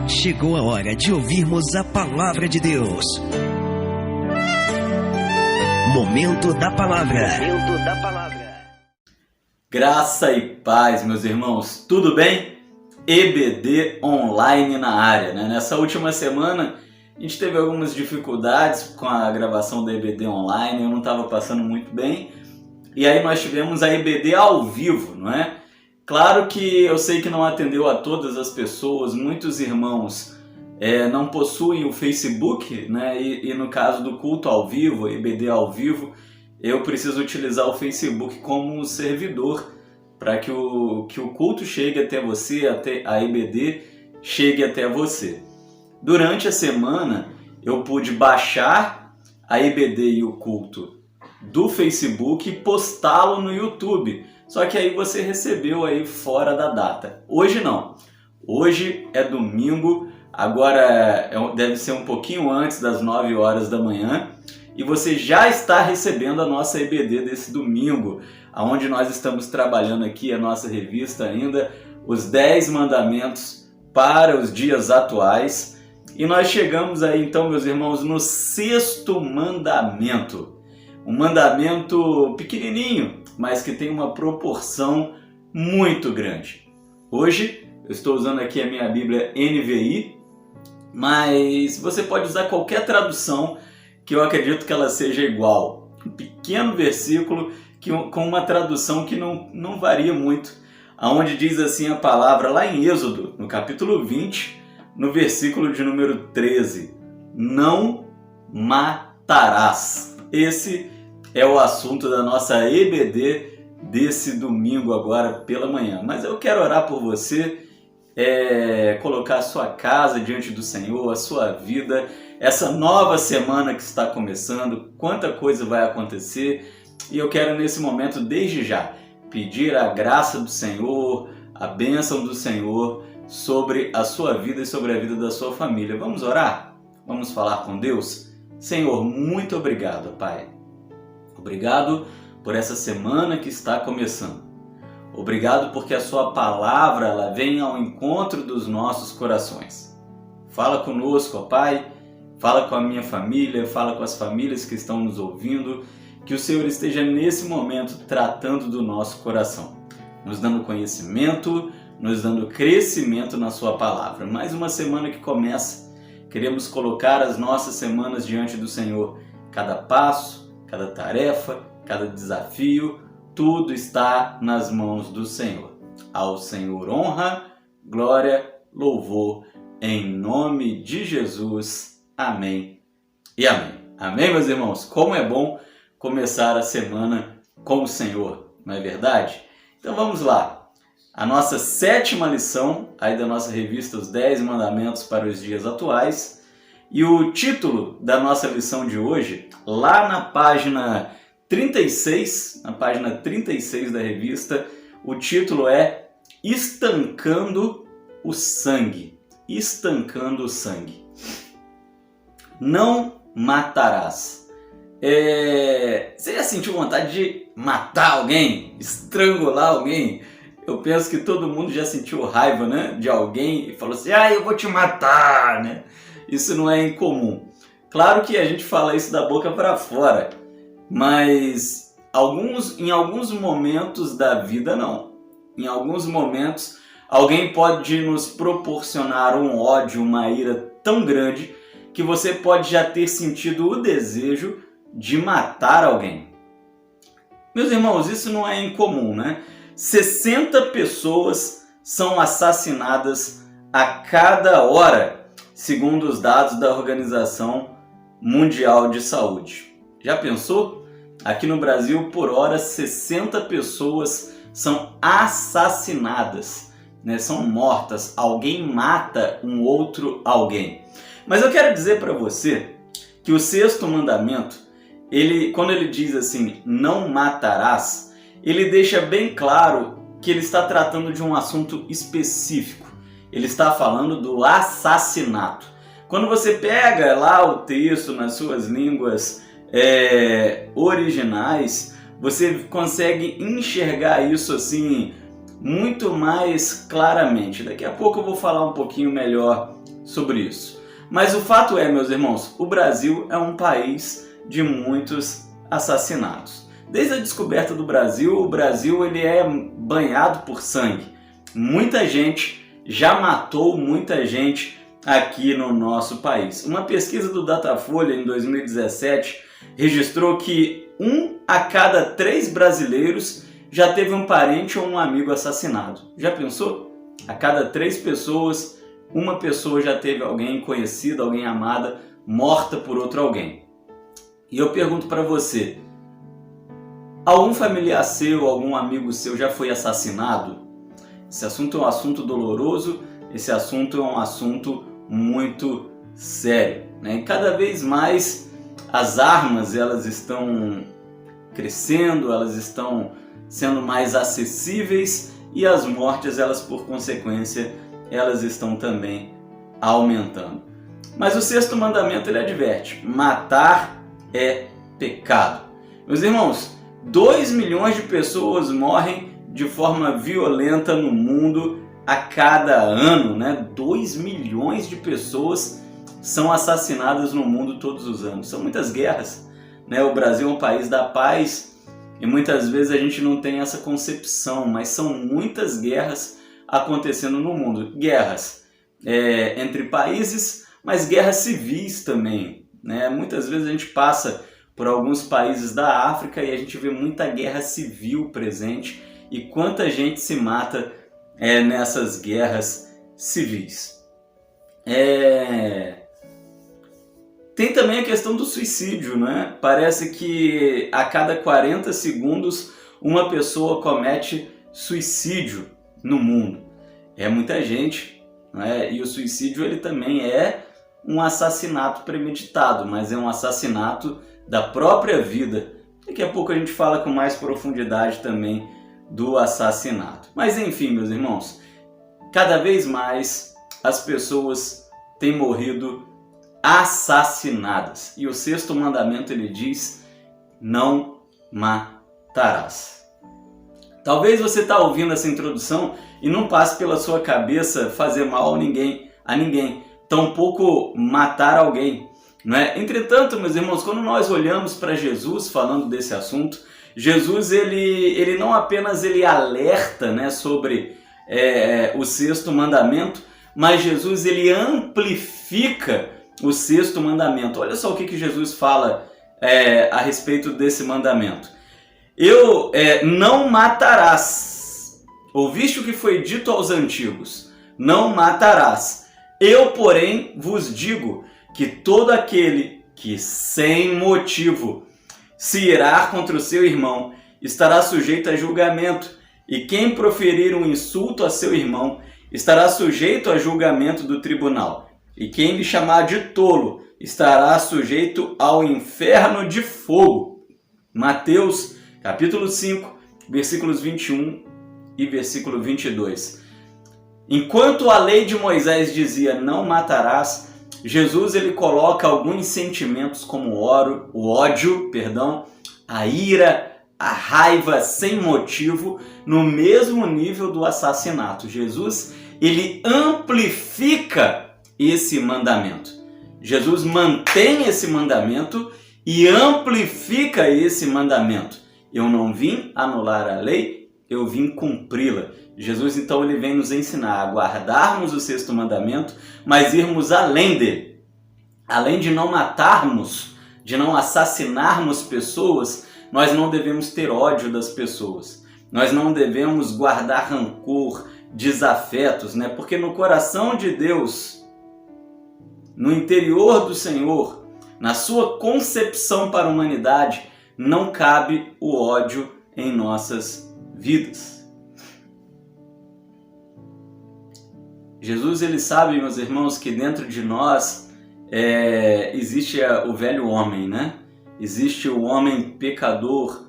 Chegou a hora de ouvirmos a palavra de Deus. Momento da palavra. Momento da palavra. Graça e paz, meus irmãos. Tudo bem? EBD online na área, né? Nessa última semana a gente teve algumas dificuldades com a gravação da EBD online, eu não estava passando muito bem. E aí nós tivemos a EBD ao vivo, não é? Claro que eu sei que não atendeu a todas as pessoas, muitos irmãos não possuem o Facebook, né? E no caso do culto ao vivo, EBD ao vivo, eu preciso utilizar o Facebook como um servidor para que o culto chegue até você, até a EBD chegue até você. Durante a semana eu pude baixar a EBD e o culto do Facebook e postá-lo no YouTube. Só que aí você recebeu aí fora da data. Hoje não. Hoje é domingo, agora deve ser um pouquinho antes das 9 horas da manhã. E você já está recebendo a nossa EBD desse domingo, onde nós estamos trabalhando aqui a nossa revista ainda, os 10 mandamentos para os dias atuais. E nós chegamos aí então, meus irmãos, no 6º mandamento. Um mandamento pequenininho, mas que tem uma proporção muito grande. Hoje eu estou usando aqui a minha Bíblia NVI, mas você pode usar qualquer tradução que eu acredito que ela seja igual. Um pequeno versículo com uma tradução que não varia muito, aonde diz assim a palavra lá em Êxodo, no capítulo 20, no versículo de número 13. Não matarás. Esse é o assunto da nossa EBD desse domingo agora pela manhã. Mas eu quero orar por você, colocar a sua casa diante do Senhor, a sua vida, essa nova semana que está começando, quanta coisa vai acontecer. E eu quero nesse momento, desde já, pedir a graça do Senhor, a bênção do Senhor sobre a sua vida e sobre a vida da sua família. Vamos orar? Vamos falar com Deus? Senhor, muito obrigado, Pai. Obrigado por essa semana que está começando. Obrigado porque a sua palavra ela vem ao encontro dos nossos corações. Fala conosco, ó Pai. Fala com a minha família, fala com as famílias que estão nos ouvindo. Que o Senhor esteja nesse momento tratando do nosso coração. Nos dando conhecimento, nos dando crescimento na sua palavra. Mais uma semana que começa. Queremos colocar as nossas semanas diante do Senhor. Cada passo, cada tarefa, cada desafio, tudo está nas mãos do Senhor. Ao Senhor honra, glória, louvor, em nome de Jesus. Amém e amém. Amém, meus irmãos? Como é bom começar a semana com o Senhor, não é verdade? Então vamos lá. A nossa 7ª lição aí da nossa revista Os 10 Mandamentos para os Dias Atuais. E o título da nossa lição de hoje, lá na página 36, da revista, o título é Estancando o Sangue. Estancando o Sangue. Não matarás. Você já sentiu vontade de matar alguém? Estrangular alguém? Eu penso que todo mundo já sentiu raiva, né, de alguém e falou assim, eu vou te matar, né? Isso não é incomum. Claro que a gente fala isso da boca para fora, mas em alguns momentos da vida não. Em alguns momentos alguém pode nos proporcionar um ódio, uma ira tão grande que você pode já ter sentido o desejo de matar alguém. Meus irmãos, isso não é incomum, né? 60 pessoas são assassinadas a cada hora, segundo os dados da Organização Mundial de Saúde. Já pensou? Aqui no Brasil, por hora, 60 pessoas são assassinadas, né? São mortas. Alguém mata um outro alguém. Mas eu quero dizer para você que o 6º mandamento, quando ele diz assim, não matarás, ele deixa bem claro que ele está tratando de um assunto específico. Ele está falando do assassinato. Quando você pega lá o texto nas suas línguas originais, você consegue enxergar isso assim muito mais claramente. Daqui a pouco eu vou falar um pouquinho melhor sobre isso. Mas o fato é, meus irmãos, o Brasil é um país de muitos assassinatos. Desde a descoberta do Brasil, o Brasil ele é banhado por sangue. Muita gente já matou muita gente aqui no nosso país. Uma pesquisa do Datafolha em 2017 registrou que 1 a cada 3 brasileiros já teve um parente ou um amigo assassinado. Já pensou? A cada 3 pessoas, uma pessoa já teve alguém conhecido, alguém amada, morta por outro alguém. E eu pergunto para você, algum familiar seu, algum amigo seu já foi assassinado? Esse assunto é um assunto doloroso, esse assunto é um assunto muito sério, né? E cada vez mais as armas elas estão crescendo, elas estão sendo mais acessíveis e as mortes, elas por consequência, elas estão também aumentando. Mas o 6º mandamento ele adverte: matar é pecado. Meus irmãos, 2 milhões de pessoas morrem de forma violenta no mundo a cada ano, né? 2 milhões de pessoas são assassinadas no mundo todos os anos. São muitas guerras, né? O Brasil é um país da paz e muitas vezes a gente não tem essa concepção, mas são muitas guerras acontecendo no mundo. Guerras entre países, mas guerras civis também, né? Muitas vezes a gente passa por alguns países da África e a gente vê muita guerra civil presente. E quanta gente se mata nessas guerras civis. Tem também a questão do suicídio, né? Parece que a cada 40 segundos uma pessoa comete suicídio no mundo. É muita gente, né? E o suicídio ele também é um assassinato premeditado, mas é um assassinato da própria vida. Daqui a pouco a gente fala com mais profundidade também do assassinato. Mas enfim, meus irmãos, cada vez mais as pessoas têm morrido assassinadas. E o 6º mandamento ele diz: não matarás. Talvez você está ouvindo essa introdução e não passe pela sua cabeça fazer mal a ninguém, tampouco matar alguém, não é? Entretanto, meus irmãos, quando nós olhamos para Jesus falando desse assunto, Jesus ele não apenas ele alerta, né, sobre o 6º mandamento, mas Jesus ele amplifica o 6º mandamento. Olha só o que Jesus fala a respeito desse mandamento. Não matarás. Ouviste o que foi dito aos antigos: não matarás. Eu, porém, vos digo que todo aquele que sem motivo se irar contra o seu irmão estará sujeito a julgamento, e quem proferir um insulto a seu irmão estará sujeito a julgamento do tribunal, e quem lhe chamar de tolo estará sujeito ao inferno de fogo. Mateus capítulo 5, versículos 21 e versículo 22. Enquanto a lei de Moisés dizia não matarás, Jesus ele coloca alguns sentimentos como o ódio, a ira, a raiva sem motivo no mesmo nível do assassinato. Jesus ele amplifica esse mandamento. Jesus mantém esse mandamento e amplifica esse mandamento. Eu não vim anular a lei, eu vim cumpri-la. Jesus então ele vem nos ensinar a guardarmos o 6º mandamento, mas irmos além dele. Além de não matarmos, de não assassinarmos pessoas, nós não devemos ter ódio das pessoas. Nós não devemos guardar rancor, desafetos, né? Porque no coração de Deus, no interior do Senhor, na sua concepção para a humanidade, não cabe o ódio em nossas vidas. Jesus ele sabe, meus irmãos, que dentro de nós existe o velho homem, né? Existe o homem pecador,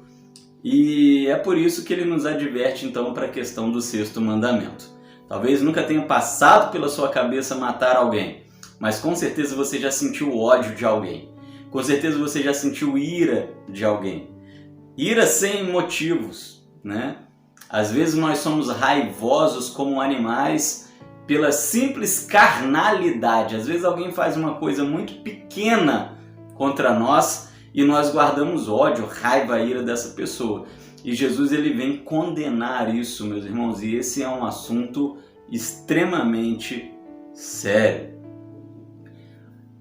e é por isso que ele nos adverte então para a questão do 6º mandamento. Talvez nunca tenha passado pela sua cabeça matar alguém, mas com certeza você já sentiu ódio de alguém. Com certeza você já sentiu ira de alguém. Ira sem motivos, né? Às vezes nós somos raivosos como animais pela simples carnalidade. Às vezes alguém faz uma coisa muito pequena contra nós e nós guardamos ódio, raiva, ira dessa pessoa. E Jesus ele vem condenar isso, meus irmãos, e esse é um assunto extremamente sério.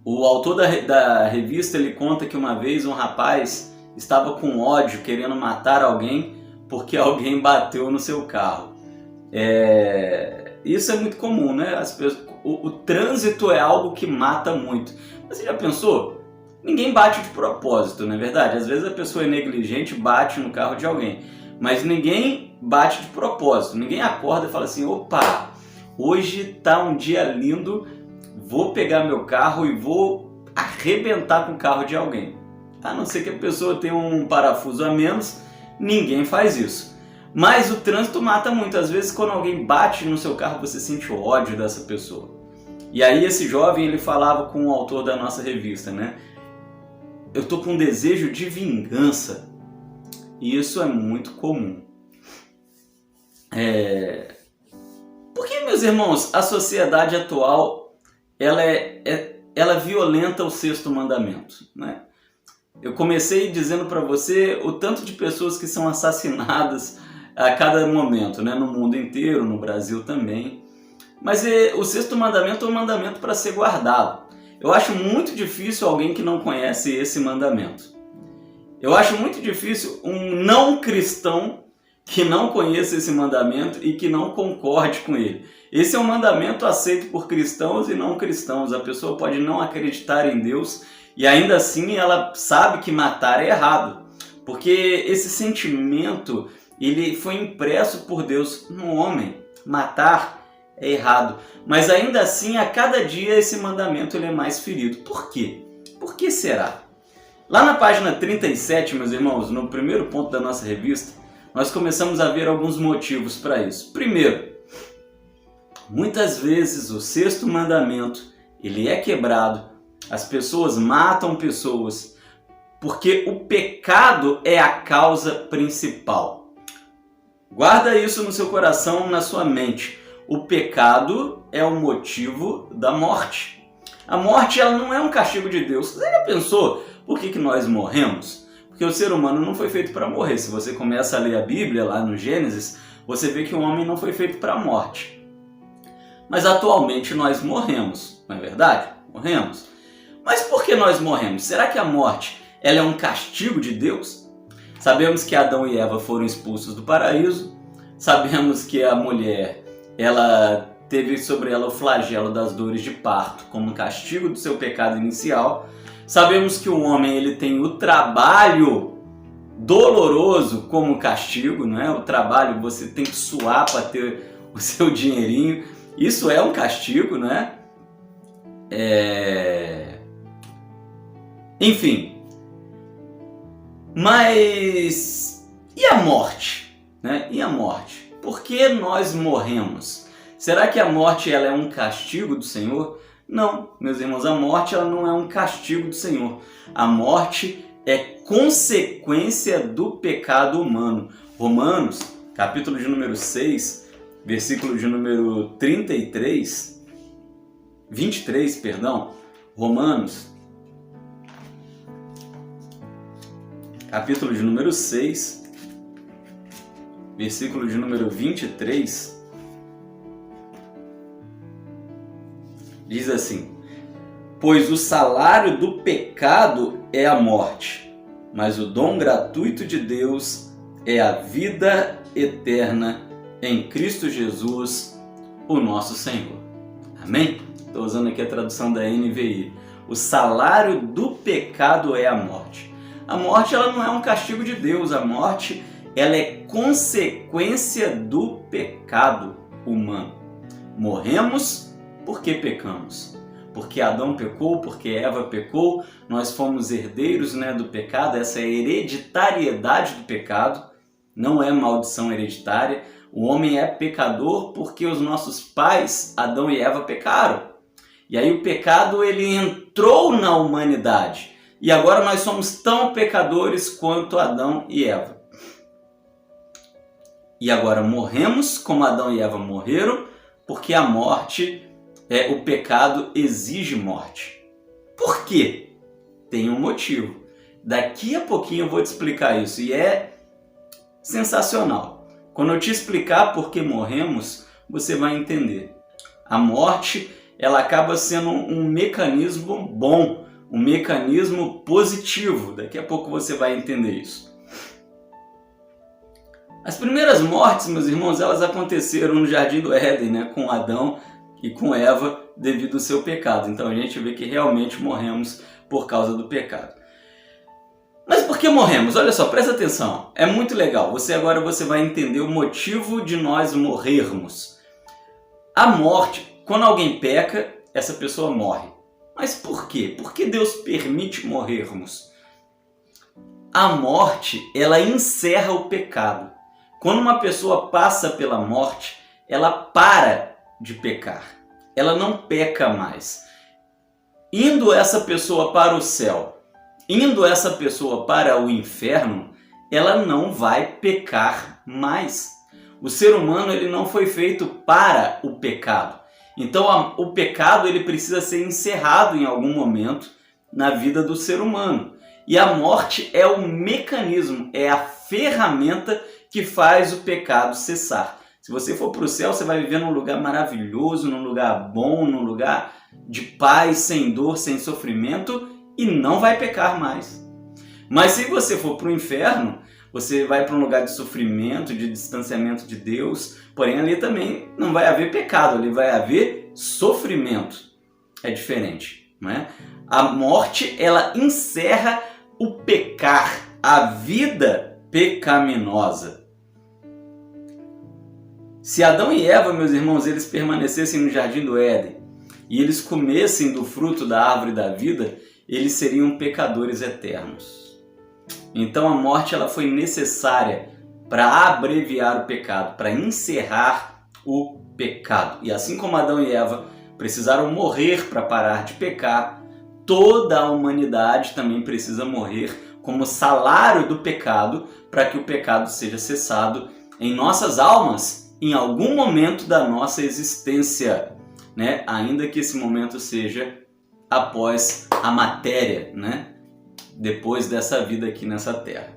O autor da revista ele conta que uma vez um rapaz estava com ódio, querendo matar alguém porque alguém bateu no seu carro. Isso é muito comum, né? O trânsito é algo que mata muito. Mas você já pensou? Ninguém bate de propósito, não é verdade? Às vezes a pessoa é negligente, bate no carro de alguém. Mas ninguém bate de propósito. Ninguém acorda e fala assim, opa, hoje tá um dia lindo, vou pegar meu carro e vou arrebentar com o carro de alguém. A não ser que a pessoa tenha um parafuso a menos, ninguém faz isso. Mas o trânsito mata muito. Às vezes quando alguém bate no seu carro, você sente o ódio dessa pessoa. E aí esse jovem ele falava com o autor da nossa revista, né? Eu tô com um desejo de vingança. E isso é muito comum. Porque, meus irmãos, a sociedade atual ela violenta o sexto mandamento, né? Eu comecei dizendo para você o tanto de pessoas que são assassinadas a cada momento, né? No mundo inteiro, no Brasil também. Mas o sexto mandamento é um mandamento para ser guardado. Eu acho muito difícil alguém que não conhece esse mandamento. Eu acho muito difícil um não cristão que não conheça esse mandamento e que não concorde com ele. Esse é um mandamento aceito por cristãos e não cristãos. A pessoa pode não acreditar em Deus e ainda assim ela sabe que matar é errado. Porque esse sentimento ele foi impresso por Deus no homem. Matar é errado. Mas ainda assim, a cada dia esse mandamento ele é mais ferido. Por quê? Por que será? Lá na página 37, meus irmãos, no primeiro ponto da nossa revista, nós começamos a ver alguns motivos para isso. Primeiro, muitas vezes o sexto mandamento ele é quebrado, as pessoas matam pessoas, porque o pecado é a causa principal. Guarda isso no seu coração, na sua mente. O pecado é o motivo da morte. A morte ela não é um castigo de Deus. Você já pensou por que nós morremos? Porque o ser humano não foi feito para morrer. Se você começa a ler a Bíblia lá no Gênesis, você vê que o homem não foi feito para a morte. Mas atualmente nós morremos, não é verdade? Morremos. Mas por que nós morremos? Será que a morte ela é um castigo de Deus? Sabemos que Adão e Eva foram expulsos do paraíso. Sabemos que a mulher ela teve sobre ela o flagelo das dores de parto como castigo do seu pecado inicial. Sabemos que o homem ele tem o trabalho doloroso como castigo, não é? O trabalho, você tem que suar para ter o seu dinheirinho. Isso é um castigo, não é? Enfim. Mas e a morte? Né? E a morte? Por que nós morremos? Será que a morte ela é um castigo do Senhor? Não, meus irmãos, a morte ela não é um castigo do Senhor. A morte é consequência do pecado humano. Romanos, capítulo de número 6, versículo de número 23, Romanos, capítulo de número 6, versículo de número 23, diz assim: pois o salário do pecado é a morte, mas o dom gratuito de Deus é a vida eterna em Cristo Jesus, o nosso Senhor. Amém? Estou usando aqui a tradução da NVI. O salário do pecado é a morte. A morte ela não é um castigo de Deus, a morte ela é consequência do pecado humano. Morremos porque pecamos. Porque Adão pecou, porque Eva pecou, nós fomos herdeiros, né, do pecado. Essa é a hereditariedade do pecado, não é maldição hereditária. O homem é pecador porque os nossos pais, Adão e Eva, pecaram. E aí o pecado ele entrou na humanidade. E agora nós somos tão pecadores quanto Adão e Eva. E agora morremos como Adão e Eva morreram, porque a morte, o pecado exige morte. Por quê? Tem um motivo. Daqui a pouquinho eu vou te explicar isso e é sensacional. Quando eu te explicar por que morremos, você vai entender. A morte, ela acaba sendo um mecanismo bom, um mecanismo positivo. Daqui a pouco você vai entender isso. As primeiras mortes, meus irmãos, elas aconteceram no Jardim do Éden, né, com Adão e com Eva devido ao seu pecado. Então a gente vê que realmente morremos por causa do pecado. Mas por que morremos? Olha só, presta atenção. É muito legal. Agora você vai entender o motivo de nós morrermos. A morte, quando alguém peca, essa pessoa morre. Mas por quê? Por que Deus permite morrermos? A morte, ela encerra o pecado. Quando uma pessoa passa pela morte, ela para de pecar. Ela não peca mais. Indo essa pessoa para o céu, indo essa pessoa para o inferno, ela não vai pecar mais. O ser humano, ele não foi feito para o pecado. Então o pecado, ele precisa ser encerrado em algum momento na vida do ser humano. E a morte é o mecanismo, é a ferramenta que faz o pecado cessar. Se você for para o céu, você vai viver num lugar maravilhoso, num lugar bom, num lugar de paz, sem dor, sem sofrimento, e não vai pecar mais. Mas se você for para o inferno, você vai para um lugar de sofrimento, de distanciamento de Deus, porém ali também não vai haver pecado, ali vai haver sofrimento. É diferente, não é? A morte, ela encerra o pecar, a vida pecaminosa. Se Adão e Eva, meus irmãos, eles permanecessem no Jardim do Éden e eles comessem do fruto da árvore da vida, eles seriam pecadores eternos. Então a morte, ela foi necessária para abreviar o pecado, para encerrar o pecado. E assim como Adão e Eva precisaram morrer para parar de pecar, toda a humanidade também precisa morrer como salário do pecado, para que o pecado seja cessado em nossas almas em algum momento da nossa existência, né? Ainda que esse momento seja após a matéria, né? Depois dessa vida aqui nessa terra.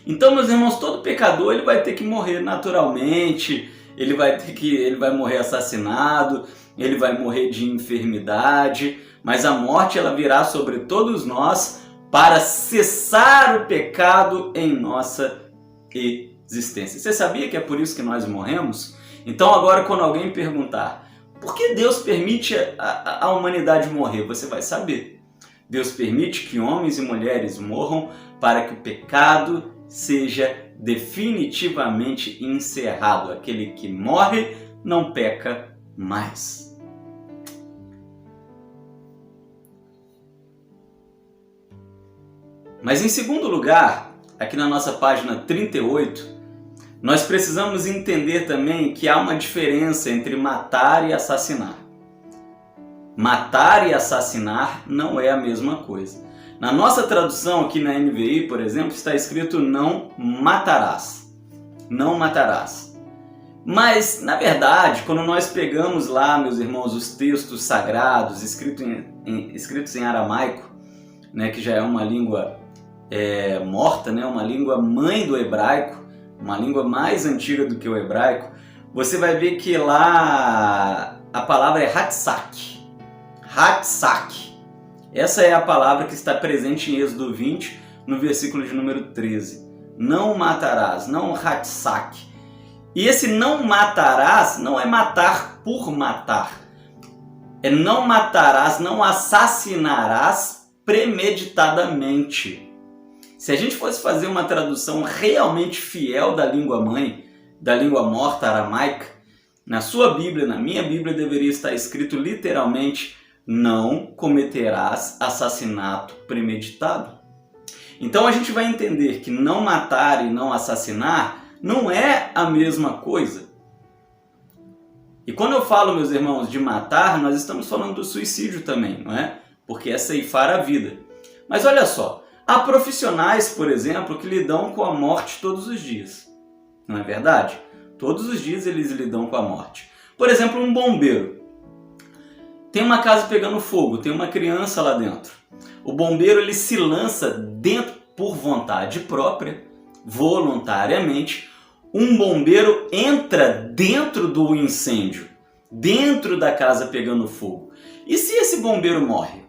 Então, meus irmãos, todo pecador, ele vai ter que morrer naturalmente, ele vai morrer assassinado, ele vai morrer de enfermidade, mas a morte, ela virá sobre todos nós para cessar o pecado em nossa existência. Você sabia que é por isso que nós morremos? Então agora, quando alguém perguntar por que Deus permite a humanidade morrer, você vai saber. Deus permite que homens e mulheres morram para que o pecado seja definitivamente encerrado. Aquele que morre não peca mais. Mas em segundo lugar, aqui na nossa página 38, nós precisamos entender também que há uma diferença entre matar e assassinar. Matar e assassinar não é a mesma coisa. Na nossa tradução aqui na NVI, por exemplo, está escrito não matarás. Não matarás. Mas, na verdade, quando nós pegamos lá, meus irmãos, os textos sagrados escritos em aramaico, né, que já é uma língua morta, né, uma língua mãe do hebraico, uma língua mais antiga do que o hebraico, você vai ver que lá a palavra é hatsak. Hatsak. Essa é a palavra que está presente em Êxodo 20, no versículo de número 13. Não matarás, não hatsak. E esse não matarás não é matar por matar. É não matarás, não assassinarás premeditadamente. Se a gente fosse fazer uma tradução realmente fiel da língua mãe, da língua morta aramaica, na sua Bíblia, na minha Bíblia, deveria estar escrito literalmente: não cometerás assassinato premeditado. Então a gente vai entender que não matar e não assassinar não é a mesma coisa. E quando eu falo, meus irmãos, de matar, nós estamos falando do suicídio também, não é? Porque é ceifar a vida. Mas olha só, há profissionais, por exemplo, que lidam com a morte todos os dias. não é verdade? Todos os dias eles lidam com a morte. Por exemplo, um bombeiro. Tem uma casa pegando fogo, tem uma criança lá dentro. O bombeiro ele se lança dentro por vontade própria, voluntariamente. Um bombeiro entra dentro do incêndio, dentro da casa pegando fogo. E se esse bombeiro morre?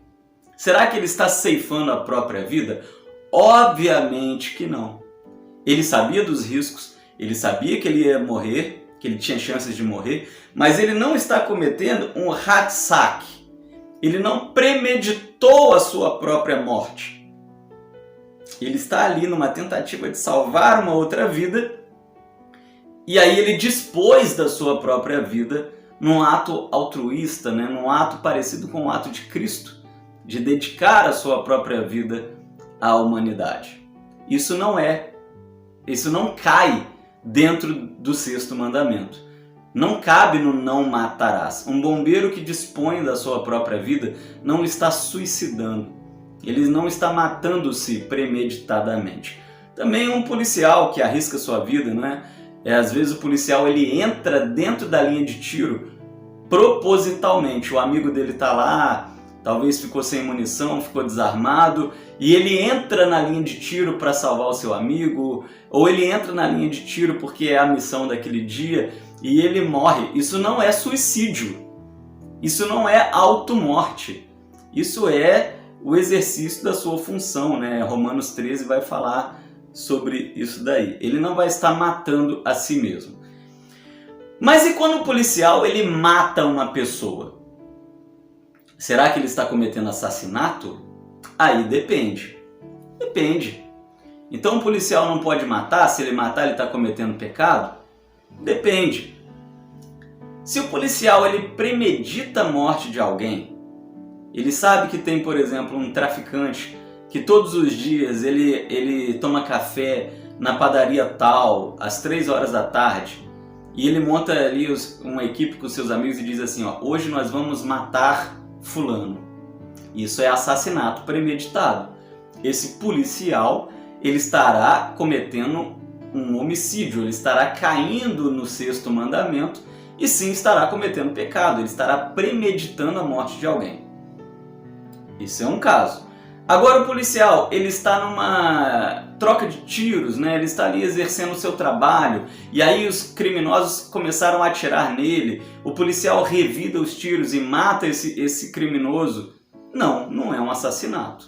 Será que ele está ceifando a própria vida? Obviamente que não. Ele sabia dos riscos, ele sabia que ele ia morrer, que ele tinha chances de morrer, mas ele não está cometendo um hatsak. Ele não premeditou a sua própria morte. Ele está ali numa tentativa de salvar uma outra vida, e aí ele dispôs da sua própria vida num ato altruísta, né? Num ato parecido com o ato de Cristo, de dedicar a sua própria vida à humanidade. Isso não cai dentro do 6º mandamento. Não cabe no não matarás. Um bombeiro que dispõe da sua própria vida não está suicidando. Ele não está matando-se premeditadamente. Também um policial que arrisca sua vida, não é? Às vezes o policial ele entra dentro da linha de tiro propositalmente. O amigo dele está lá, talvez ficou sem munição, ficou desarmado, e ele entra na linha de tiro para salvar o seu amigo, ou ele entra na linha de tiro porque é a missão daquele dia, e ele morre. Isso não é suicídio, isso não é automorte, isso é o exercício da sua função, né? Romanos 13 vai falar sobre isso daí. Ele não vai estar matando a si mesmo. Mas e quando o policial ele mata uma pessoa? Será que ele está cometendo assassinato? Aí depende. Depende. Então o policial não pode matar? Se ele matar, ele está cometendo pecado? Depende. Se o policial ele premedita a morte de alguém, ele sabe que tem, por exemplo, um traficante que todos os dias ele toma café na padaria tal, às 3 horas da tarde, e ele monta ali uma equipe com seus amigos e diz assim, ó, hoje nós vamos matar fulano. Isso é assassinato premeditado. Esse policial ele estará cometendo um homicídio, ele estará caindo no 6º mandamento e sim estará cometendo pecado, ele estará premeditando a morte de alguém. Isso é um caso. Agora o policial, ele está numa troca de tiros, né? Ele está ali exercendo o seu trabalho, e aí os criminosos começaram a atirar nele, o policial revida os tiros e mata esse criminoso. Não é um assassinato.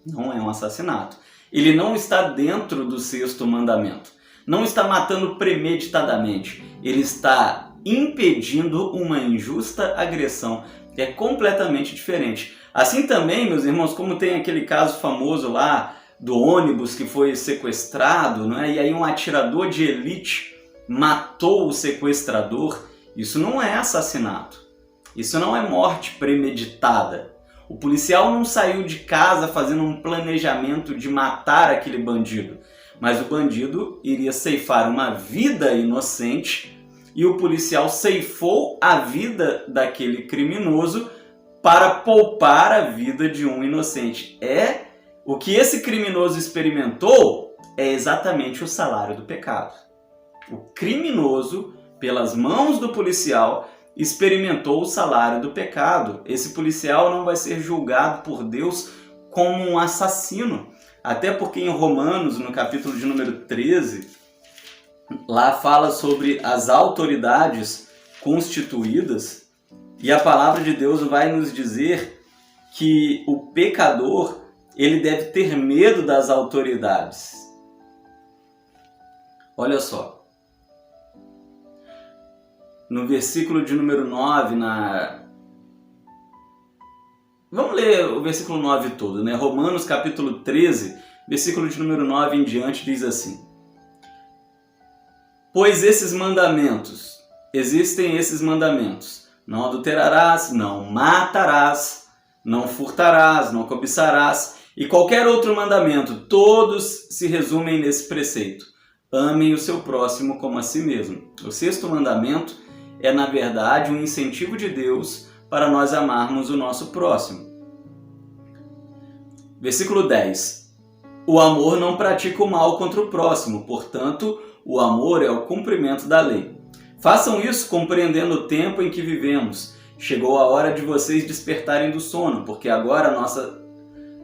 Não é um assassinato. Ele não está dentro do 6º mandamento. Não está matando premeditadamente. Ele está impedindo uma injusta agressão. É completamente diferente. Assim também, meus irmãos, como tem aquele caso famoso lá do ônibus que foi sequestrado, não é? E aí um atirador de elite matou o sequestrador. Isso não é assassinato. Isso não é morte premeditada. O policial não saiu de casa fazendo um planejamento de matar aquele bandido, mas o bandido iria ceifar uma vida inocente e o policial ceifou a vida daquele criminoso para poupar a vida de um inocente. O que esse criminoso experimentou é exatamente o salário do pecado. O criminoso, pelas mãos do policial, experimentou o salário do pecado. Esse policial não vai ser julgado por Deus como um assassino. Até porque em Romanos, no capítulo de número 13, lá fala sobre as autoridades constituídas, e a palavra de Deus vai nos dizer que o pecador ele deve ter medo das autoridades. Olha só. No versículo de número 9, vamos ler o versículo 9 todo, né? Romanos capítulo 13, versículo de número 9 em diante, diz assim: Pois existem esses mandamentos: não adulterarás, não matarás, não furtarás, não cobiçarás, e qualquer outro mandamento, todos se resumem nesse preceito: amem o seu próximo como a si mesmo. O 6º mandamento é, na verdade, um incentivo de Deus para nós amarmos o nosso próximo. Versículo 10. O amor não pratica o mal contra o próximo, portanto, o amor é o cumprimento da lei. Façam isso compreendendo o tempo em que vivemos. Chegou a hora de vocês despertarem do sono, porque agora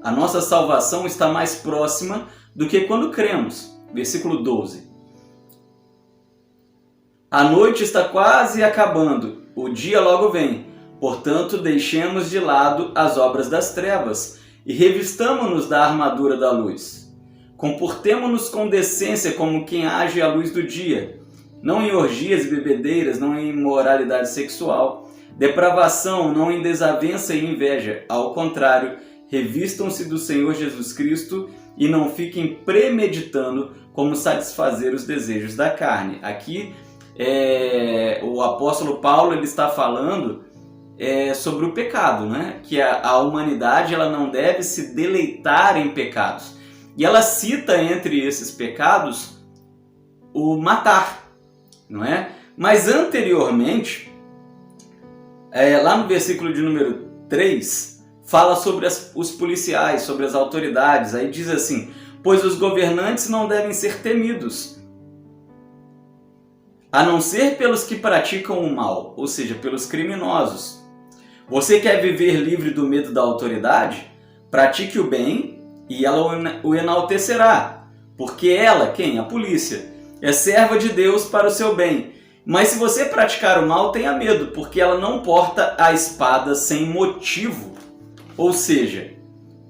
a nossa salvação está mais próxima do que quando cremos. Versículo 12. A noite está quase acabando, o dia logo vem. Portanto, deixemos de lado as obras das trevas e revistamo-nos da armadura da luz. Comportemo-nos com decência como quem age à luz do dia, não em orgias e bebedeiras, não em imoralidade sexual, depravação, não em desavença e inveja. Ao contrário, revistam-se do Senhor Jesus Cristo e não fiquem premeditando como satisfazer os desejos da carne. Aqui, o apóstolo Paulo ele está falando sobre o pecado, né? Que a humanidade ela não deve se deleitar em pecados. E ela cita entre esses pecados o matar, não é? Mas anteriormente, lá no versículo de número 3, fala sobre os policiais, sobre as autoridades. Aí diz assim: pois os governantes não devem ser temidos, a não ser pelos que praticam o mal, ou seja, pelos criminosos. Você quer viver livre do medo da autoridade? Pratique o bem e ela o enaltecerá, porque ela, quem? A polícia, é serva de Deus para o seu bem. Mas se você praticar o mal, tenha medo, porque ela não porta a espada sem motivo. Ou seja,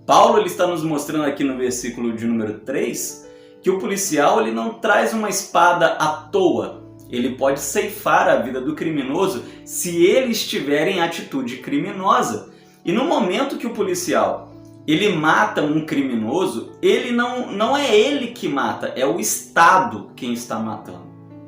Paulo ele está nos mostrando aqui no versículo de número 3 que o policial ele não traz uma espada à toa. Ele pode ceifar a vida do criminoso se ele estiver em atitude criminosa. E no momento que o policial ele mata um criminoso, ele não é ele que mata, é o Estado quem está matando,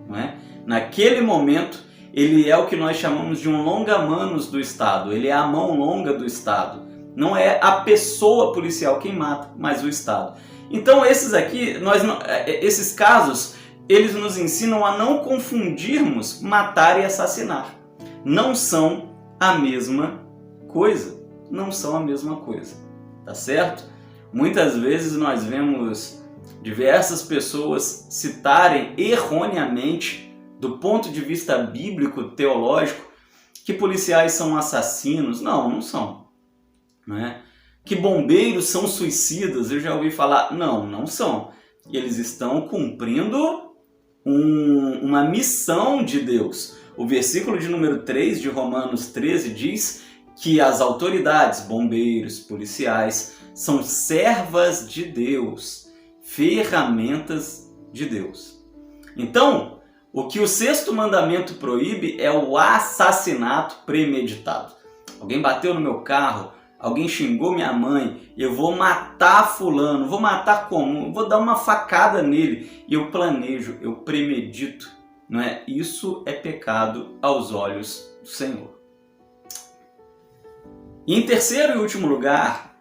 não é? Naquele momento, ele é o que nós chamamos de um longa-manos do Estado, ele é a mão longa do Estado. Não é a pessoa policial quem mata, mas o Estado. Então esses casos, eles nos ensinam a não confundirmos matar e assassinar. Não são a mesma coisa. Não são a mesma coisa. Tá certo? Muitas vezes nós vemos diversas pessoas citarem erroneamente, do ponto de vista bíblico, teológico, que policiais são assassinos. Não, não são. Não é? Que bombeiros são suicidas. Eu já ouvi falar. Não, não são. Eles estão cumprindo uma missão de Deus. O versículo de número 3 de Romanos 13 diz que as autoridades, bombeiros, policiais, são servas de Deus, ferramentas de Deus. Então, o que o sexto mandamento proíbe é o assassinato premeditado. Alguém bateu no meu carro, alguém xingou minha mãe, eu vou matar fulano. Vou matar como? Vou dar uma facada nele. Eu planejo, eu premedito. Não é? Isso é pecado aos olhos do Senhor. E em terceiro e último lugar,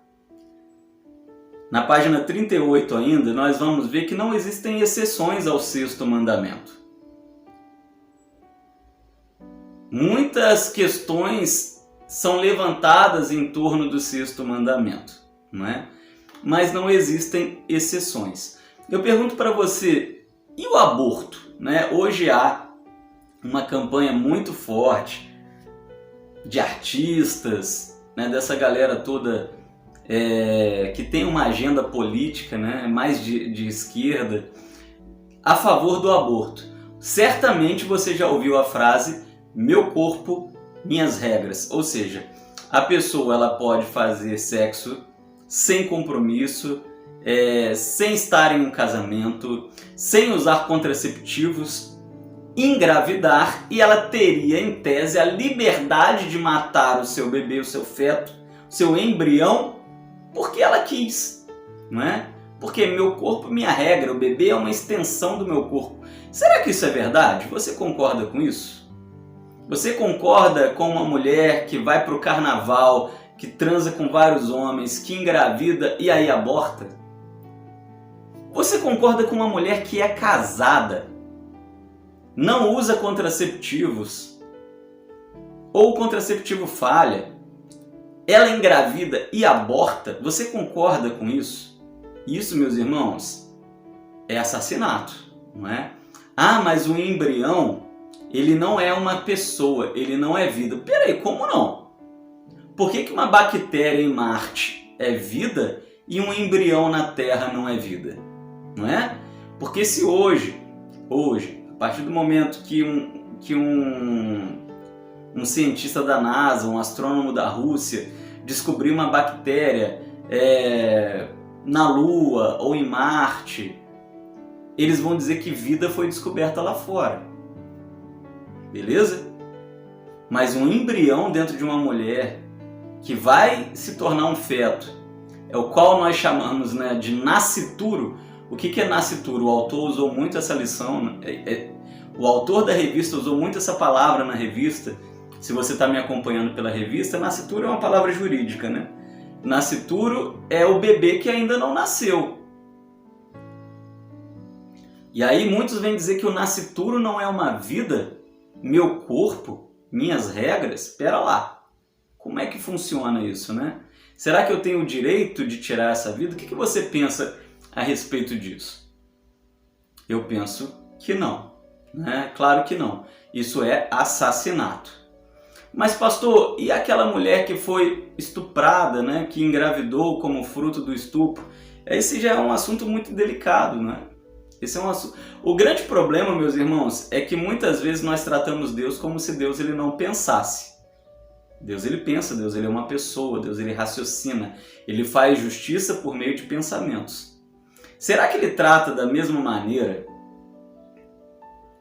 na página 38 ainda, nós vamos ver que não existem exceções ao sexto mandamento. Muitas questões são levantadas em torno do sexto mandamento, não é? Mas não existem exceções. Eu pergunto para você, e o aborto? Né? Hoje há uma campanha muito forte de artistas, né, dessa galera toda que tem uma agenda política, né, mais de esquerda, a favor do aborto. Certamente você já ouviu a frase, meu corpo, minhas regras. Ou seja, a pessoa ela pode fazer sexo sem compromisso, sem estar em um casamento, sem usar contraceptivos, engravidar, e ela teria, em tese, a liberdade de matar o seu bebê, o seu feto, o seu embrião, porque ela quis, não é? Porque meu corpo, minha regra, o bebê é uma extensão do meu corpo. Será que isso é verdade? Você concorda com isso? Você concorda com uma mulher que vai para o carnaval, que transa com vários homens, que engravida e aí aborta? Você concorda com uma mulher que é casada, não usa contraceptivos, ou o contraceptivo falha, ela engravida e aborta? Você concorda com isso? Isso, meus irmãos, é assassinato, não é? Ah, mas o embrião, ele não é uma pessoa, ele não é vida. Peraí, como não? Por que uma bactéria em Marte é vida e um embrião na Terra não é vida? Não é? Porque se hoje, a partir do momento que um cientista da NASA, um astrônomo da Rússia, descobrir uma bactéria na Lua ou em Marte, eles vão dizer que vida foi descoberta lá fora. Beleza? Mas um embrião dentro de uma mulher que vai se tornar um feto, é o qual nós chamamos, né, de nascituro. O que é nascituro? O autor usou muito essa lição, o autor da revista usou muito essa palavra na revista. Se você está me acompanhando pela revista, nascituro é uma palavra jurídica, né? Nascituro é o bebê que ainda não nasceu. E aí muitos vêm dizer que o nascituro não é uma vida, meu corpo, minhas regras. Espera lá. Como é que funciona isso, né? Será que eu tenho o direito de tirar essa vida? O que você pensa a respeito disso? Eu penso que não, né? Claro que não. Isso é assassinato. Mas pastor, e aquela mulher que foi estuprada, né? Que engravidou como fruto do estupro? Esse já é um assunto muito delicado, né? Esse é um assunto... O grande problema, meus irmãos, é que muitas vezes nós tratamos Deus como se Deus ele não pensasse. Deus ele pensa, Deus ele é uma pessoa, Deus ele raciocina, ele faz justiça por meio de pensamentos. Será que ele trata da mesma maneira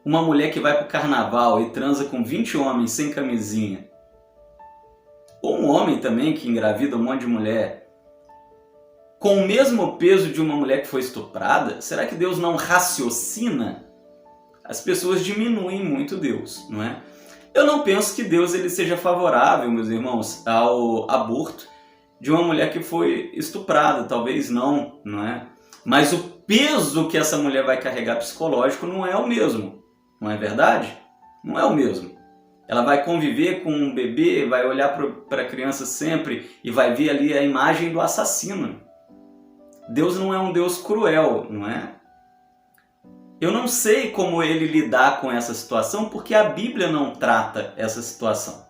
uma mulher que vai para o carnaval e transa com 20 homens sem camisinha? Ou um homem também que engravida um monte de mulher com o mesmo peso de uma mulher que foi estuprada? Será que Deus não raciocina? As pessoas diminuem muito Deus, não é? Eu não penso que Deus ele seja favorável, meus irmãos, ao aborto de uma mulher que foi estuprada. Talvez não, não é? Mas o peso que essa mulher vai carregar psicológico não é o mesmo. Não é verdade? Não é o mesmo. Ela vai conviver com um bebê, vai olhar para a criança sempre e vai ver ali a imagem do assassino. Deus não é um Deus cruel, não é? Eu não sei como ele lidar com essa situação, porque a Bíblia não trata essa situação.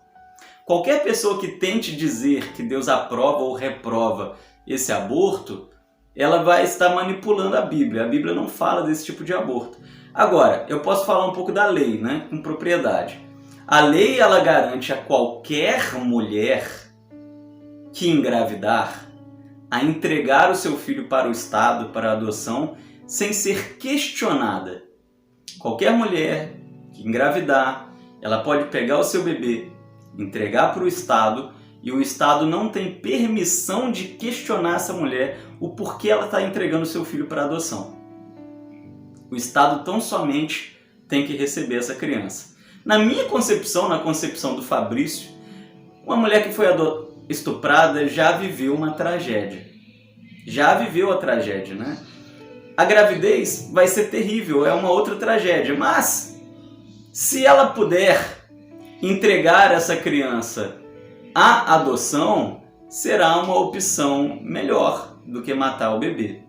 Qualquer pessoa que tente dizer que Deus aprova ou reprova esse aborto, ela vai estar manipulando a Bíblia. A Bíblia não fala desse tipo de aborto. Agora, eu posso falar um pouco da lei, né, com propriedade. A lei ela garante a qualquer mulher que engravidar a entregar o seu filho para o Estado, para a adoção, sem ser questionada. Qualquer mulher que engravidar, ela pode pegar o seu bebê, entregar para o Estado, e o Estado não tem permissão de questionar essa mulher o porquê ela está entregando o seu filho para adoção. O Estado tão somente tem que receber essa criança. Na minha concepção, na concepção do Fabrício, uma mulher que foi estuprada já viveu uma tragédia. Já viveu a tragédia, né? A gravidez vai ser terrível, é uma outra tragédia. Mas, se ela puder entregar essa criança à adoção, será uma opção melhor do que matar o bebê.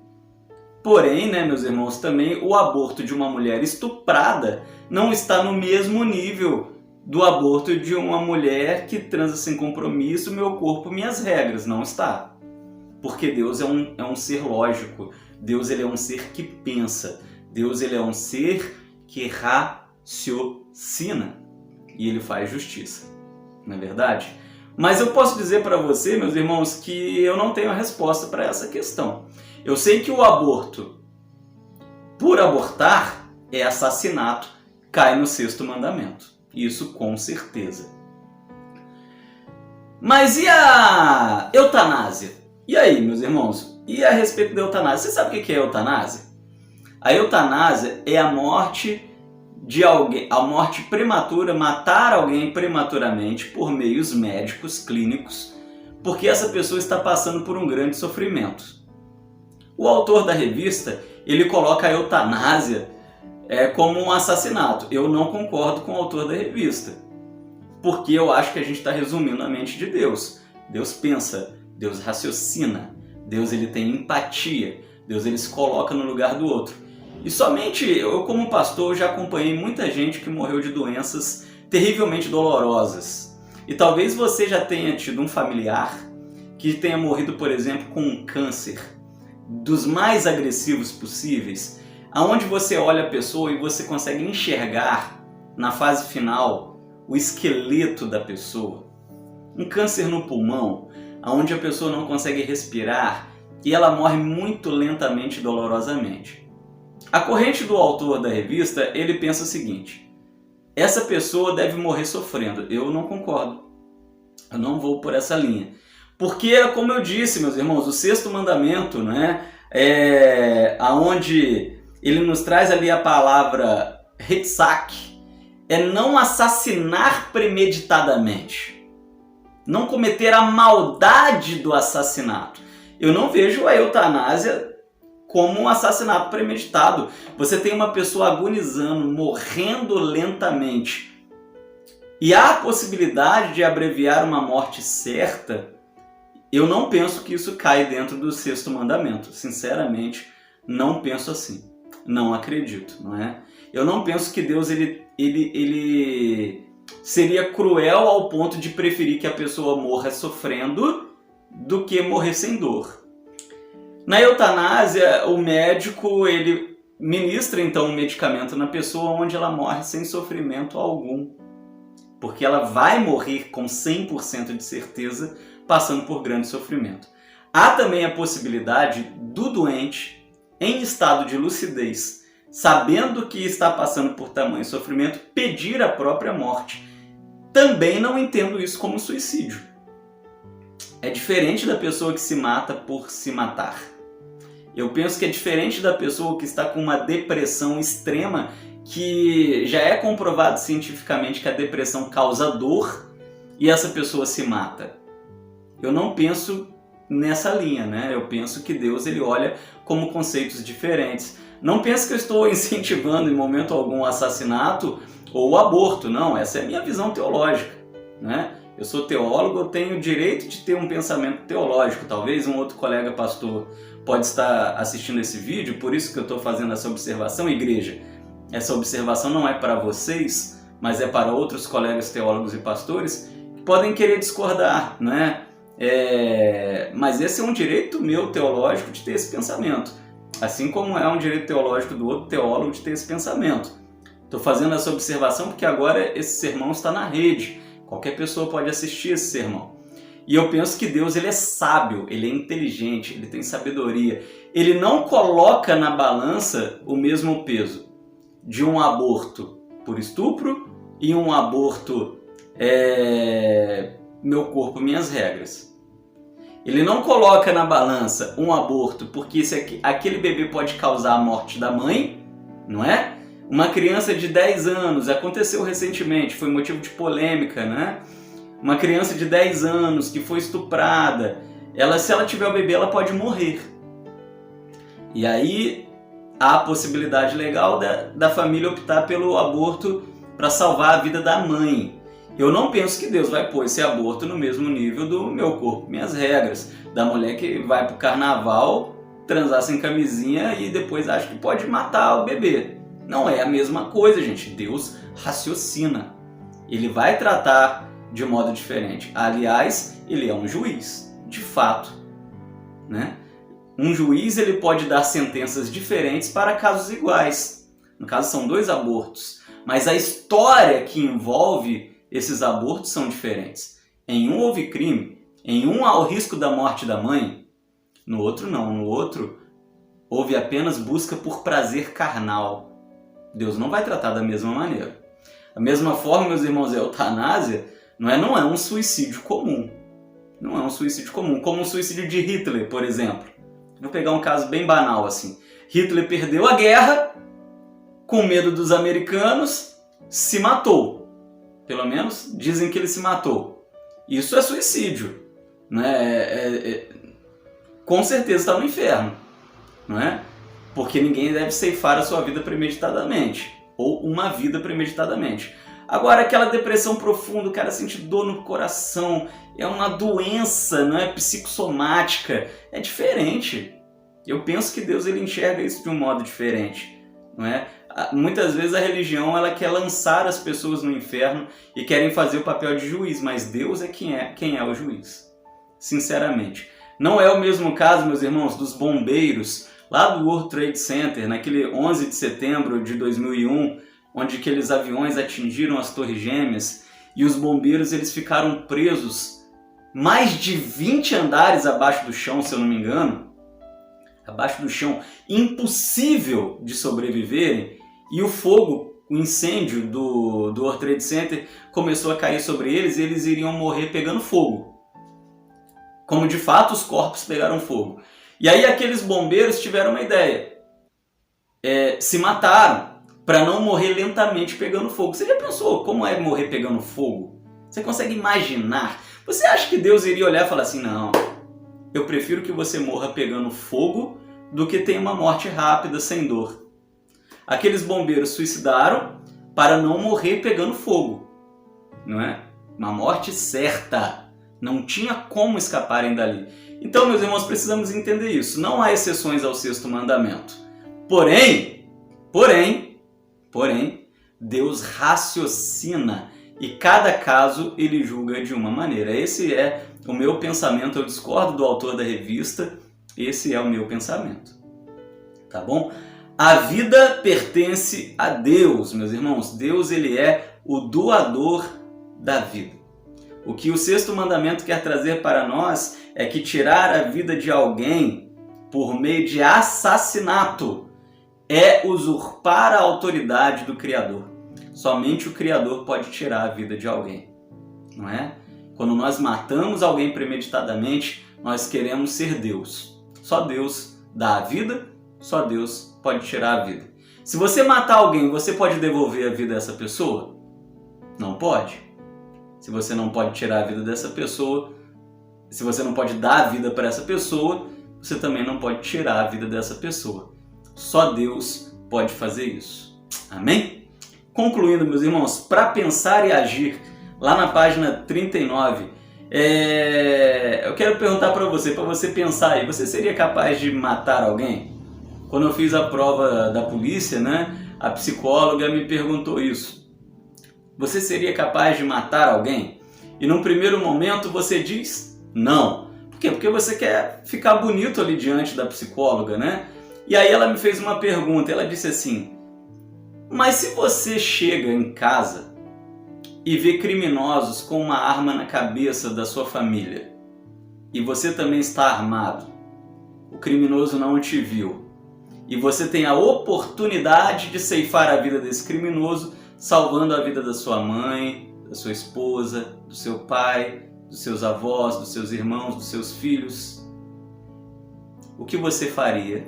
Porém, né, meus irmãos, também o aborto de uma mulher estuprada não está no mesmo nível do aborto de uma mulher que transa sem compromisso, meu corpo, minhas regras. Não está. Porque Deus é um ser lógico. Deus ele é um ser que pensa. Deus ele é um ser que raciocina. E ele faz justiça. Não é verdade? Mas eu posso dizer para você, meus irmãos, que eu não tenho a resposta para essa questão. Eu sei que o aborto, por abortar, é assassinato, cai no 6º mandamento. Isso com certeza. Mas e a eutanásia? E aí, meus irmãos? E a respeito da eutanásia? Você sabe o que é eutanásia? A eutanásia é a morte de alguém, a morte prematura, matar alguém prematuramente por meios médicos, clínicos, porque essa pessoa está passando por um grande sofrimento. O autor da revista, ele coloca a eutanásia como um assassinato. Eu não concordo com o autor da revista, porque eu acho que a gente está resumindo a mente de Deus. Deus pensa, Deus raciocina, Deus ele tem empatia, Deus ele se coloca no lugar do outro. E somente eu, como pastor, já acompanhei muita gente que morreu de doenças terrivelmente dolorosas. E talvez você já tenha tido um familiar que tenha morrido, por exemplo, com um câncer dos mais agressivos possíveis, aonde você olha a pessoa e você consegue enxergar na fase final o esqueleto da pessoa. Um câncer no pulmão, aonde a pessoa não consegue respirar e ela morre muito lentamente e dolorosamente. A corrente do autor da revista, ele pensa o seguinte: essa pessoa deve morrer sofrendo. Eu não concordo. Eu não vou por essa linha. Porque, como eu disse, meus irmãos, o sexto mandamento, né, aonde ele nos traz ali a palavra Hetzak, é não assassinar premeditadamente. Não cometer a maldade do assassinato. Eu não vejo a eutanásia como um assassinato premeditado. Você tem uma pessoa agonizando, morrendo lentamente, e há a possibilidade de abreviar uma morte certa. Eu não penso que isso cai dentro do sexto mandamento. Sinceramente, não penso assim. Não acredito, não é? Eu não penso que Deus ele seria cruel ao ponto de preferir que a pessoa morra sofrendo do que morrer sem dor. Na eutanásia, o médico ele ministra então um medicamento na pessoa onde ela morre sem sofrimento algum. Porque ela vai morrer com 100% de certeza passando por grande sofrimento. Há também a possibilidade do doente, em estado de lucidez, sabendo que está passando por tamanho sofrimento, pedir a própria morte. Também não entendo isso como suicídio. É diferente da pessoa que se mata por se matar. Eu penso que é diferente da pessoa que está com uma depressão extrema, que já é comprovado cientificamente que a depressão causa dor e essa pessoa se mata. Eu não penso nessa linha, né? Eu penso que Deus ele olha como conceitos diferentes. Não pense que eu estou incentivando em momento algum o assassinato ou o aborto, não. Essa é a minha visão teológica, né? Eu sou teólogo, eu tenho o direito de ter um pensamento teológico. Talvez um outro colega pastor pode estar assistindo esse vídeo, por isso que eu estou fazendo essa observação, igreja. Essa observação não é para vocês, mas é para outros colegas teólogos e pastores que podem querer discordar, né? Mas esse é um direito meu teológico de ter esse pensamento, assim como é um direito teológico do outro teólogo de ter esse pensamento. Estou fazendo essa observação porque agora esse sermão está na rede, qualquer pessoa pode assistir esse sermão. E eu penso que Deus ele é sábio, ele é inteligente, ele tem sabedoria. Ele não coloca na balança o mesmo peso de um aborto por estupro e um aborto meu corpo, minhas regras. Ele não coloca na balança um aborto porque aquele bebê pode causar a morte da mãe, não é? Uma criança de 10 anos, aconteceu recentemente, foi motivo de polêmica, né? Uma criança de 10 anos que foi estuprada, se ela tiver o bebê, ela pode morrer. E aí há a possibilidade legal da família optar pelo aborto para salvar a vida da mãe. Eu não penso que Deus vai pôr esse aborto no mesmo nível do meu corpo, minhas regras, da mulher que vai pro carnaval, transar sem camisinha e depois acha que pode matar o bebê. Não é a mesma coisa, gente. Deus raciocina. Ele vai tratar de modo diferente. Aliás, ele é um juiz, de fato, né? Um juiz ele pode dar sentenças diferentes para casos iguais. No caso, são 2 abortos. Mas a história que envolve esses abortos são diferentes. Em um houve crime, em um há o risco da morte da mãe, no outro não. No outro houve apenas busca por prazer carnal. Deus não vai tratar da mesma maneira. Da mesma forma, meus irmãos, a eutanásia não é um suicídio comum. Não é um suicídio comum, como o suicídio de Hitler, por exemplo. Vou pegar um caso bem banal assim. Hitler perdeu a guerra, com medo dos americanos, se matou. Pelo menos dizem que ele se matou. Isso é suicídio, né? Com certeza está no inferno, não é? Porque ninguém deve ceifar a sua vida premeditadamente, ou uma vida premeditadamente. Agora, aquela depressão profunda, o cara sente dor no coração, é uma doença, não é psicossomática, é diferente. Eu penso que Deus ele enxerga isso de um modo diferente. não é? Muitas vezes a religião ela quer lançar as pessoas no inferno e querem fazer o papel de juiz, mas Deus é quem é o juiz, sinceramente. Não é o mesmo caso, meus irmãos, dos bombeiros lá do World Trade Center, naquele 11 de setembro de 2001, onde aqueles aviões atingiram as Torres Gêmeas e os bombeiros eles ficaram presos mais de 20 andares abaixo do chão, se eu não me engano, abaixo do chão, impossível de sobreviverem, e o fogo, o incêndio do World Trade Center começou a cair sobre eles e eles iriam morrer pegando fogo. Como de fato os corpos pegaram fogo. E aí aqueles bombeiros tiveram uma ideia. Se mataram para não morrer lentamente pegando fogo. Você já pensou como é morrer pegando fogo? Você consegue imaginar? Você acha que Deus iria olhar e falar assim, não, eu prefiro que você morra pegando fogo do que tenha uma morte rápida, sem dor. Aqueles bombeiros suicidaram para não morrer pegando fogo, não é? Uma morte certa. Não tinha como escaparem dali. Então, meus irmãos, precisamos entender isso. Não há exceções ao sexto mandamento. Porém, Deus raciocina e cada caso ele julga de uma maneira. Esse é o meu pensamento. Eu discordo do autor da revista. Esse é o meu pensamento. Tá bom? A vida pertence a Deus, meus irmãos. Deus ele é o doador da vida. O que o sexto mandamento quer trazer para nós é que tirar a vida de alguém por meio de assassinato é usurpar a autoridade do Criador. Somente o Criador pode tirar a vida de alguém, não é? Quando nós matamos alguém premeditadamente, nós queremos ser Deus. Só Deus dá a vida, só Deus pode tirar a vida. Se você matar alguém, você pode devolver a vida a essa pessoa? Não pode. Se você não pode tirar a vida dessa pessoa, se você não pode dar a vida para essa pessoa, você também não pode tirar a vida dessa pessoa. Só Deus pode fazer isso. Amém? Concluindo, meus irmãos, para pensar e agir, lá na página 39, eu quero perguntar para você pensar aí, você seria capaz de matar alguém? Quando eu fiz a prova da polícia, né, a psicóloga me perguntou isso. Você seria capaz de matar alguém? E num primeiro momento você diz não. Por quê? Porque você quer ficar bonito ali diante da psicóloga, né? E aí ela me fez uma pergunta, ela disse assim, mas se você chega em casa e vê criminosos com uma arma na cabeça da sua família, e você também está armado, o criminoso não te viu, e você tem a oportunidade de ceifar a vida desse criminoso, salvando a vida da sua mãe, da sua esposa, do seu pai, dos seus avós, dos seus irmãos, dos seus filhos, o que você faria?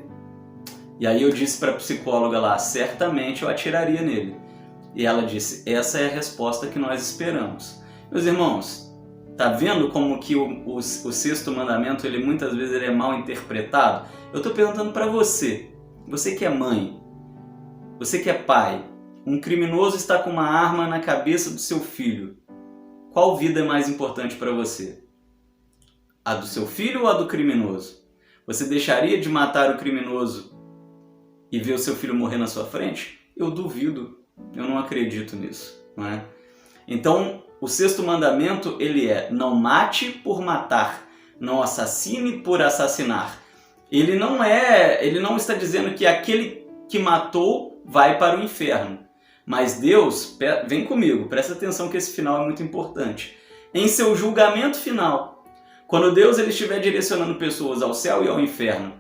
E aí eu disse para a psicóloga lá, certamente eu atiraria nele. E ela disse, essa é a resposta que nós esperamos. Meus irmãos, tá vendo como que o sexto mandamento, ele muitas vezes ele é mal interpretado? Eu estou perguntando para você que é mãe, você que é pai, um criminoso está com uma arma na cabeça do seu filho. Qual vida é mais importante para você? A do seu filho ou a do criminoso? Você deixaria de matar o criminoso e ver o seu filho morrer na sua frente? Eu duvido, eu não acredito nisso, não é? Então, o sexto mandamento, ele é não mate por matar, não assassine por assassinar. Ele não está dizendo que aquele que matou vai para o inferno. Mas Deus, vem comigo, presta atenção que esse final é muito importante. Em seu julgamento final, quando Deus ele estiver direcionando pessoas ao céu e ao inferno,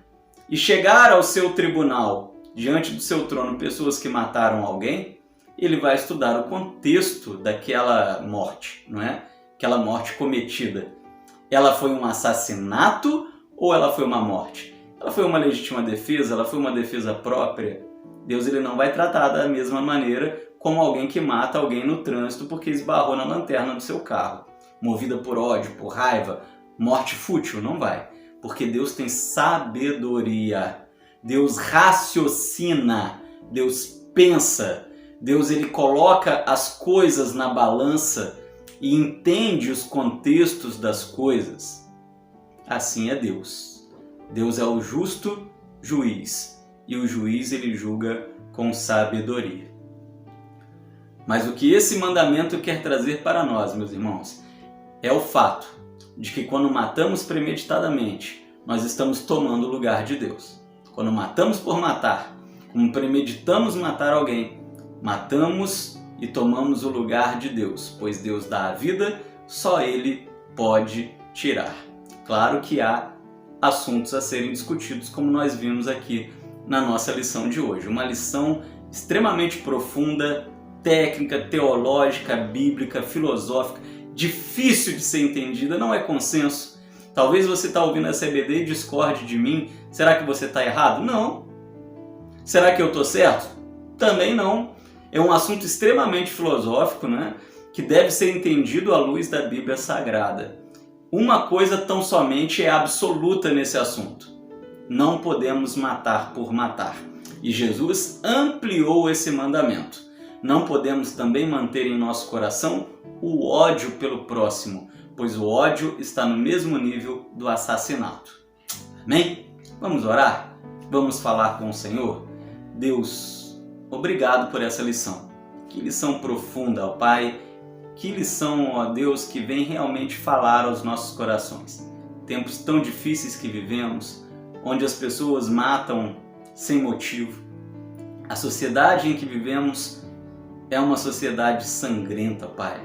e chegar ao seu tribunal, diante do seu trono, pessoas que mataram alguém, ele vai estudar o contexto daquela morte, não é? Aquela morte cometida. Ela foi um assassinato ou ela foi uma morte? Ela foi uma legítima defesa? Ela foi uma defesa própria? Deus ele não vai tratar da mesma maneira como alguém que mata alguém no trânsito porque esbarrou na lanterna do seu carro. Movida por ódio, por raiva, morte fútil, não vai. Porque Deus tem sabedoria. Deus raciocina. Deus pensa. Deus ele coloca as coisas na balança e entende os contextos das coisas. Assim é Deus. Deus é o justo juiz. E o juiz ele julga com sabedoria. Mas o que esse mandamento quer trazer para nós, meus irmãos, é o fato de que quando matamos premeditadamente, nós estamos tomando o lugar de Deus. Quando matamos por matar, como premeditamos matar alguém, matamos e tomamos o lugar de Deus, pois Deus dá a vida, só Ele pode tirar. Claro que há assuntos a serem discutidos, como nós vimos aqui na nossa lição de hoje. Uma lição extremamente profunda, técnica, teológica, bíblica, filosófica, difícil de ser entendida, não é consenso. Talvez você está ouvindo essa EBD e discorde de mim. Será que você está errado? Não. Será que eu estou certo? Também não. É um assunto extremamente filosófico, né? Que deve ser entendido à luz da Bíblia Sagrada. Uma coisa tão somente é absoluta nesse assunto: não podemos matar por matar. E Jesus ampliou esse mandamento. Não podemos também manter em nosso coração o ódio pelo próximo, pois o ódio está no mesmo nível do assassinato. Amém? Vamos orar? Vamos falar com o Senhor? Deus, obrigado por essa lição. Que lição profunda, ó Pai. Que lição, ó Deus, que vem realmente falar aos nossos corações. Tempos tão difíceis que vivemos, onde as pessoas matam sem motivo. A sociedade em que vivemos é uma sociedade sangrenta, Pai.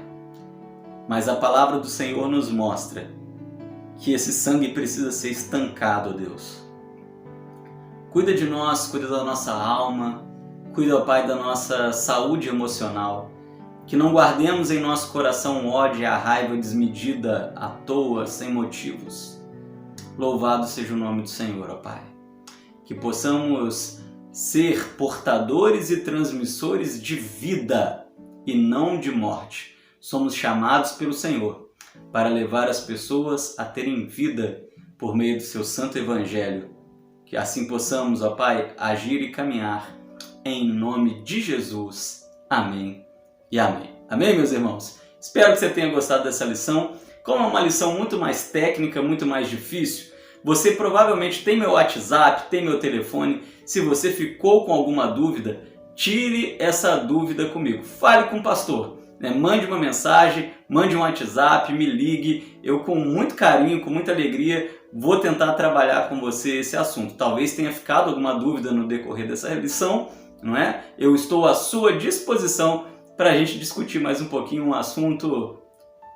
Mas a palavra do Senhor nos mostra que esse sangue precisa ser estancado, Deus. Cuida de nós, cuida da nossa alma, cuida, Pai, da nossa saúde emocional. Que não guardemos em nosso coração o ódio e a raiva desmedida, à toa, sem motivos. Louvado seja o nome do Senhor, ó Pai. Que possamos ser portadores e transmissores de vida e não de morte. Somos chamados pelo Senhor para levar as pessoas a terem vida por meio do seu santo evangelho. Que assim possamos, ó Pai, agir e caminhar em nome de Jesus. Amém e amém. Amém, meus irmãos? Espero que você tenha gostado dessa lição. Como é uma lição muito mais técnica, muito mais difícil, você provavelmente tem meu WhatsApp, tem meu telefone. Se você ficou com alguma dúvida, tire essa dúvida comigo. Fale com o pastor. Mande uma mensagem, mande um WhatsApp, me ligue. Eu, com muito carinho, com muita alegria, vou tentar trabalhar com você esse assunto. Talvez tenha ficado alguma dúvida no decorrer dessa lição, não é? Eu estou à sua disposição para a gente discutir mais um pouquinho um assunto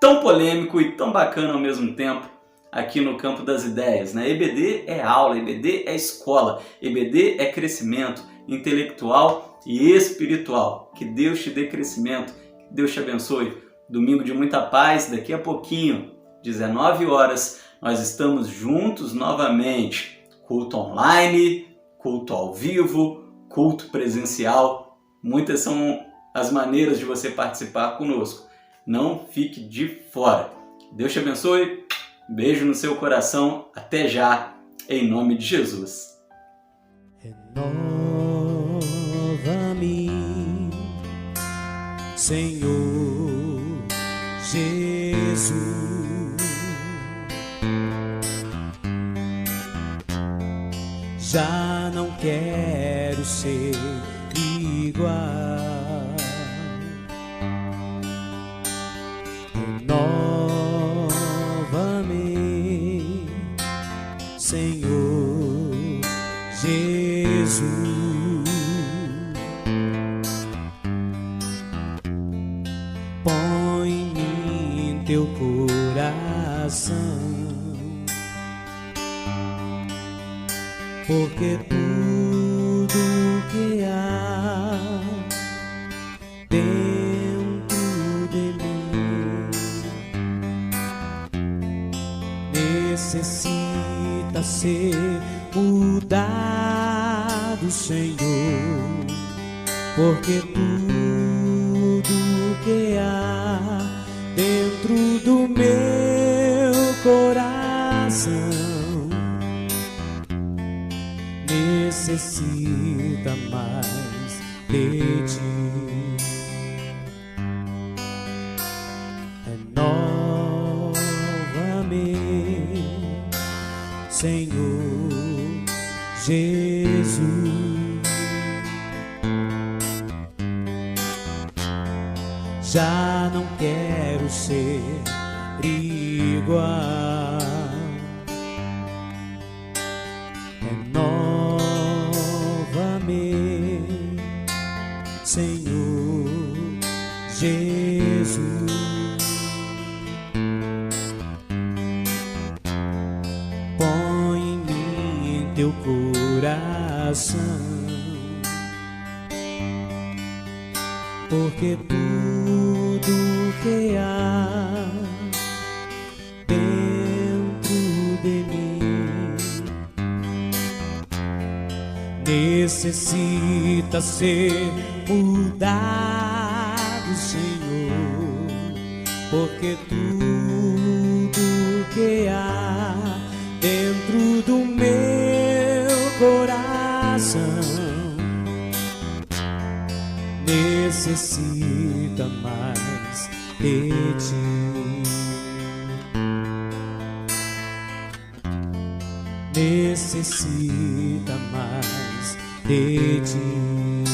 tão polêmico e tão bacana ao mesmo tempo aqui no campo das ideias, né? EBD é aula, EBD é escola, EBD é crescimento intelectual e espiritual. Que Deus te dê crescimento, que Deus te abençoe. Domingo de muita paz, daqui a pouquinho, 19 horas, nós estamos juntos novamente. Culto online, culto ao vivo, culto presencial. Muitas são as maneiras de você participar conosco. Não fique de fora. Deus te abençoe. Beijo no seu coração. Até já, em nome de Jesus. Renova-me, Senhor Jesus. Já não quero ser igual. Renova-me, Senhor Jesus. Põe em mim teu coração, porque tudo que há dentro de mim necessita ser mudado, Senhor, porque tudo que há dentro do meu coração necessita mais de ti. Renova-me, Senhor Jesus. já não quero ser igual. Renova-me, Senhor Jesus. Põe em mim teu coração, porque tudo que há dentro de mim necessita ser mudado, Senhor, porque tudo que há dentro do meu coração necessita mais de ti, necessita mais de ti,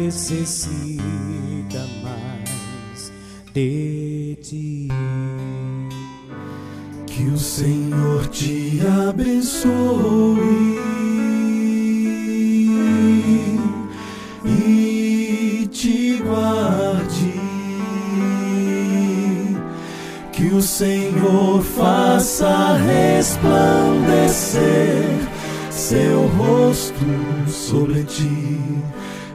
necessita mais de ti. Que o Senhor te abençoe e te guarde. Que o Senhor faça resplandecer seu rosto sobre ti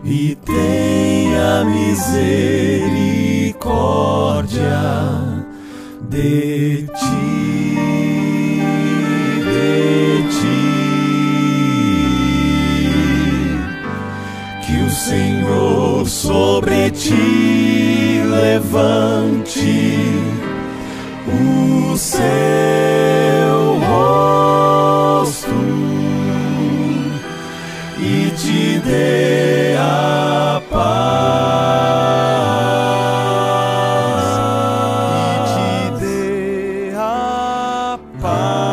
e tenha misericórdia de ti, de ti. Que o Senhor sobre ti levante o seu rosto e te dê a paz, e te dê a paz.